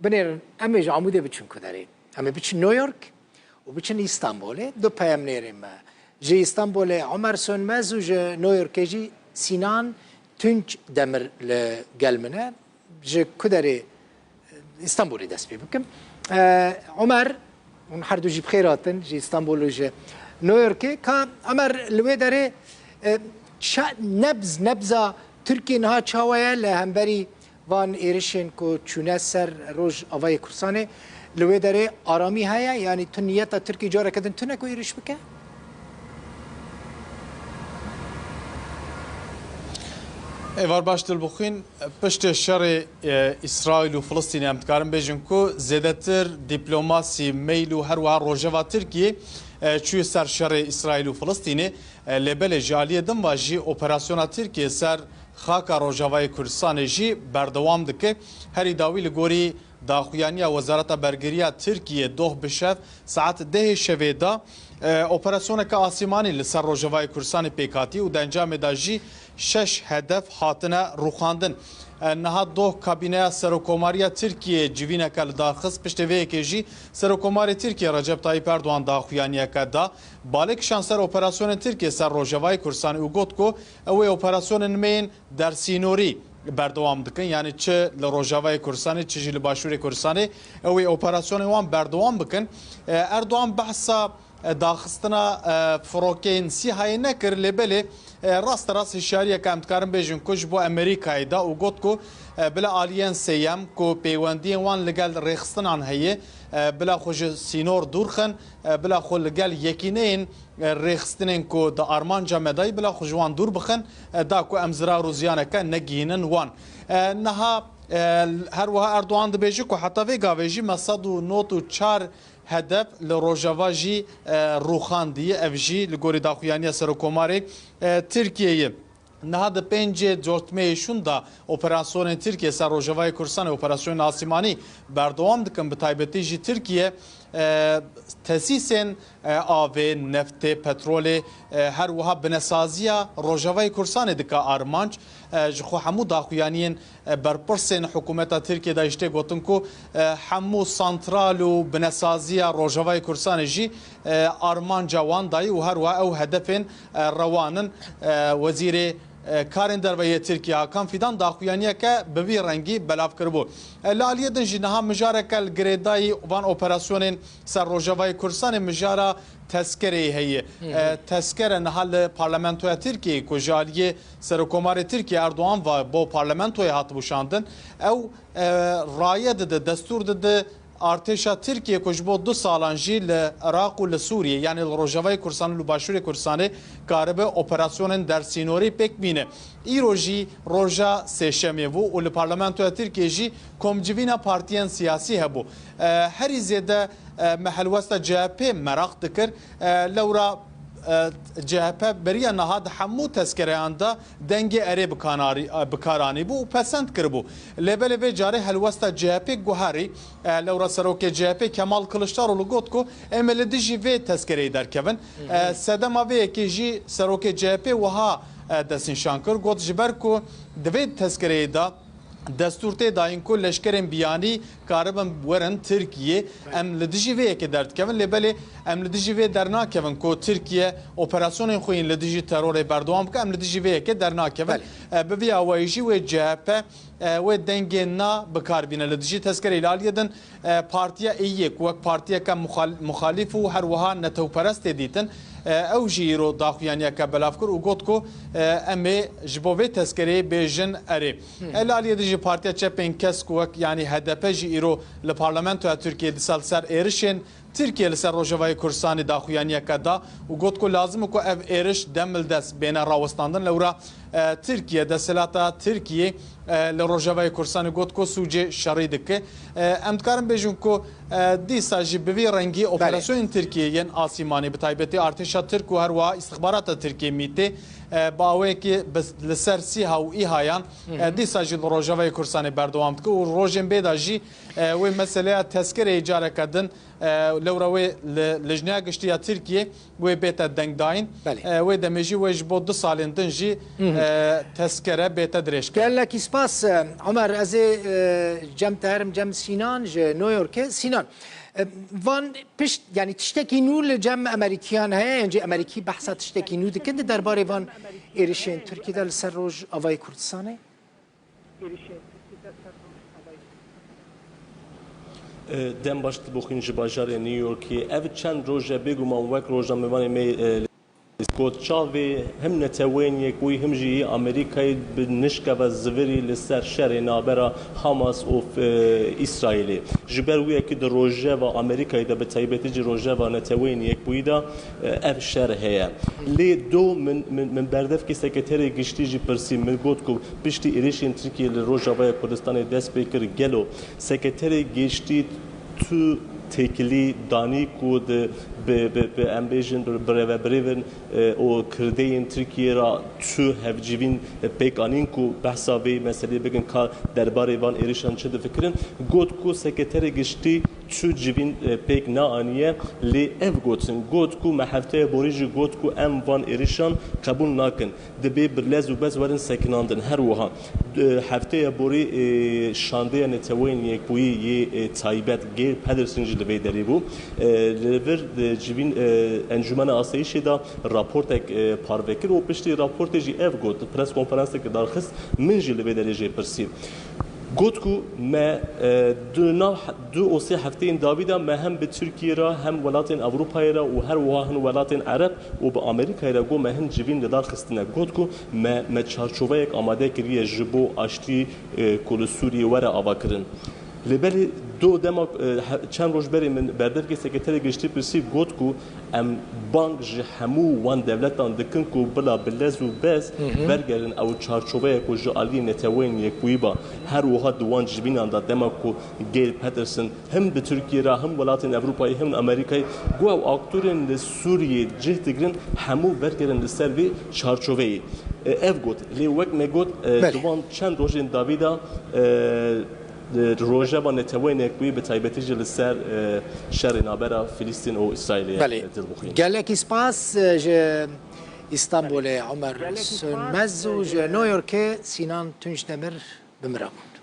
بنيرن أمي جامودة بتشون كداري أمي بتشون نيويورك وبتشون إسطنبول دو بيام نيرم جي إسطنبول عمر سون مازو جي نيويورك جي سينان تنج دمر لقلمنا جي كداري إسطنبول دست بكم عمر ونحردو جي بخيراتن جي إسطنبول وجي نيويورك كان عمر الويداري نبزا تركيا نها تشاويا لهمبري وان ایرشین کو چونه سر روز آوای کورسانه لوی داره آرامی هیا یعنی تو نیت ترکی جاره کدن تو نکو ایرش بکه؟ ایوار باش دل بخین پشت شر اسرائیل و فلسطین هم تکارم بیشن کو زیادتر دیپلماسی میل و هر وها روجوا ترکیه چوی سر شر اسرائیل و فلسطینه لبل جالیه دم واجی اپراسیون ترکیه سر خاک روجاوای کردستان جی بردوام دکه هری داوی لگوری داخویانیا وزارت برگریا ترکیه دوه بشف ساعت ده شویدا اپراسیون که آسیمانی لسر روجاوای کردستان پیکاتی و دنجام داجی 6 هدف هاتنه روخاندن نها دو کابینه سروکوماریا ترکیه جوینه کل داخص پشتوی کجی سروکوماری ترکیه رجب طایب اردوان داخویانیه کدا بالک شانسر اپراسیون ترکیه سر روجاوای کردستان او گوت کو او اپراسیون نمین در سینوری بردوام دکن یعنی چه لروجاوای کردستان چه جیل باشور کردستان او اپراسیون وان بردوام بکن اردوان بحثا داخستنا فروکین سیهای نکر لبله راست هشیاریه که امتکارم بیشن کش با امریکایی دا و گوت کو بلا آلیان سیم کو پیوندی وان لگل ریخستنان هیه بلا خوش سینور دورخن بلا خو لگل یکینین ریخستنین کو دا آرمان جامدای بلا خوش وان دور بخن دا کو امزرا روزیانه که نگینن وان نها هر وها اردوان دا بیشن کو حتی وی گاویجی مساد و نوت و چار هدف لروجاوا جی روخاندی افجی لگوری داخویانی سروکوماری ترکیه نهاد پنج جورتمهشون دا اپراسیون ترکیه سر روجاوای کردستان اپراسیون آسیمانی بردوام دکن به تایبتی جی ترکیه تاسیسن آب نفت پترول هر وها بنسازیا روجاوای کردستان دکا آرمانج جخو حمو داخویانین برپرسن حکومت ترکیه داشته گوتن کو حمو سانترال و بنسازیا روجاوای کردستان جی آرمان جوان دای و هر وها او هدفن روانن وزیر کارن درویه ترکیه کام فیدان داخویانیه که به وی رنگی بلاف کربو لالیه دن جنها مجاره کل گریدای وان اپراسیون سر روجاوای کردستان مجاره تذکره هیه تذکره نهال پارلمانتوی ترکیه کجالیه سرکومار ترکیه اردوان و با پارلمانتوی هات بوشاندن او رایه ده دستور ده ارتشا ترکیه کجبو 2 سالانجی لعراق و لسوریه یعنی روجاوای کردستان و باشور کردستان کاربه اپراسیون در سینوری پک بینه ایروجی روجا سشمی و لپارلمانتو ترکیه جی کمجوینا پارتیان سیاسی هبو هری زیده محل وسط جهپی مراق دکر لورا جهپه بریا نهاد حمو تذکره انده دنگ اره بکارانی بو و پسند کربو لبه لبه جاره هلوستا جهپه گوهری لورا سروک جهپه کمال کلشتار و لگوت کو امل دیجی وی تذکره در کون سدم وی که جی سروک جهپه وها دستین شانکر گوت جبر کو دوی تذکره دا دستورته داین کو لشکرین بیانی کاربن ورن ترکیه ام لدیجی وی که درد کون لبله ام لدیجی وی درنا کون کو ترکیه اپراسیون خوین لدیجی ترور بردوام که ام لدیجی وی که درنا کون به وی اوایجی و جهپه و دنگنا بکاربینه لدیجی تذکره ایلالیدن پارتیا ایک وک پارتیا که مخالف و هر وها نتو پرست دیتن او جیرو داخویانیا که بلافکر و گوت کو امی جبوه تذکره بیجن اره الالیه دیجی پارتیا چپین کس کوک یعنی هدفه جیرو لپارلمانتو ترکیه دیسال سر ایرشن ترکیه لسر روجاوای کردستان داخویانیا که دا و گوت کو لازم کو اف ایرش دمل دست بین راوستاندن لورا ترکیه دسلاتا ترکیه لروجاوای کردستان گوت کو سوجه شریده که امتکارم بیجون کو دیسا جی بوی رنگی اپراسیون ترکیه ین آسیمانی بتایبتی ارتشا ترک و هر وا استخبارات ترکیه میته باوەیەکی لەسەر سیها و ئیهایان دیسا ژی لە ڕۆژەوەی کورسانی بەردەوام بکە و ڕۆژێن بێدا ژی وی مەسەلەیە تەسکەرەی جارەکەدن لەورەوەی لەژنیا گشتیە تورکیە وێ بێتە دەنگداین وێ دەمێژی وێژ بۆ 2 ساڵێن دنجی تەسکەرە بێتە درێژکە گەلێکی سپاس عمر ئەزێ جەم تارم جەم سینان ژ نۆیۆرکێ سینان وان پشت يعني تشتكي نور لجم امريكيان هي يعني امريكي بحثا تشتكي نور دكند درباري وان ايريشين تركيا دل سروج اوای كردستاني دم باشت بخین جباجار نیویورکی اف چند روزه بگو من وک روزه میوانی می سکوت چاوی هم نتوین یکوی هم جی امریکای بنشکه و زوری لسر شر نابرا حماس و اسرائیلی جبر وی که در روزه و امریکای در بتایبتی جی روزه و نتوین یکوی دا اف شر هیا لی دو من بردف که سکرتری گشتی جی پرسی من گفت کو پشتی ایریشین ترکیه لروزه و کردستان دست بکر گلو سکرتری گشتی تو تکلی دانی کود به امبیژن برای بریون و کردین ترکیه را تو هفجیوین پیکانین کو بحثابی مسئله بگن که درباره وان ایریشان چه فکرن گود کو سکرتری گشتی تو جیوین پیک نه آنیه لی اف گوتن گود کو محفته بوریج گود کو ام وان ایریشان قبول نکن دبی برلز و بز ورن سکناندن هر وها هفته بوری شانده نتوین یکوی یه تایبت گیر پدرسن جلوی داری بو لور جیوین انجمن آسایشی دا راپورتک پاروکر و پشتی راپورت جی اف گود پرس کنفرانس که دارخست من جلوی داری جی پرسی گفت که ما دو و سه هفته این داویدا ما هم به ترکیه را هم ولات اروپایی را و هر واحد ولات عرب و به آمریکا را گو ما هم جوین لدار خستنه گفت که ما چارچوبه یک آماده کریه جبو آشتی کل سوریه وره آوا کرن لبلی دو دما چند روز بری من بردف که سکرتری گشتی پرسی گفت که ام بانک جهمو وان دولتان دکن که بلا بلز و بس برگرن او چارچوبه که جالی نتوین یکوی با هر وقت دوان جبینان داد دما که گیل پترسن هم به ترکیه را هم ولات اروپایی هم امریکایی گو او اکتورن سوریه جهت گرن همو برگرن لسر وی چارچوبه اف گفت لی وقت میگفت دوان چند روز این داویدا روزه با نتوین یکوی به تایبتی جل سر شر نابرا فلسطین و اسرائیل دلبخین. گلکی سپاس ج استانبول عمر سنمز و ج نیویورک سینان تونج دمر بمرامون.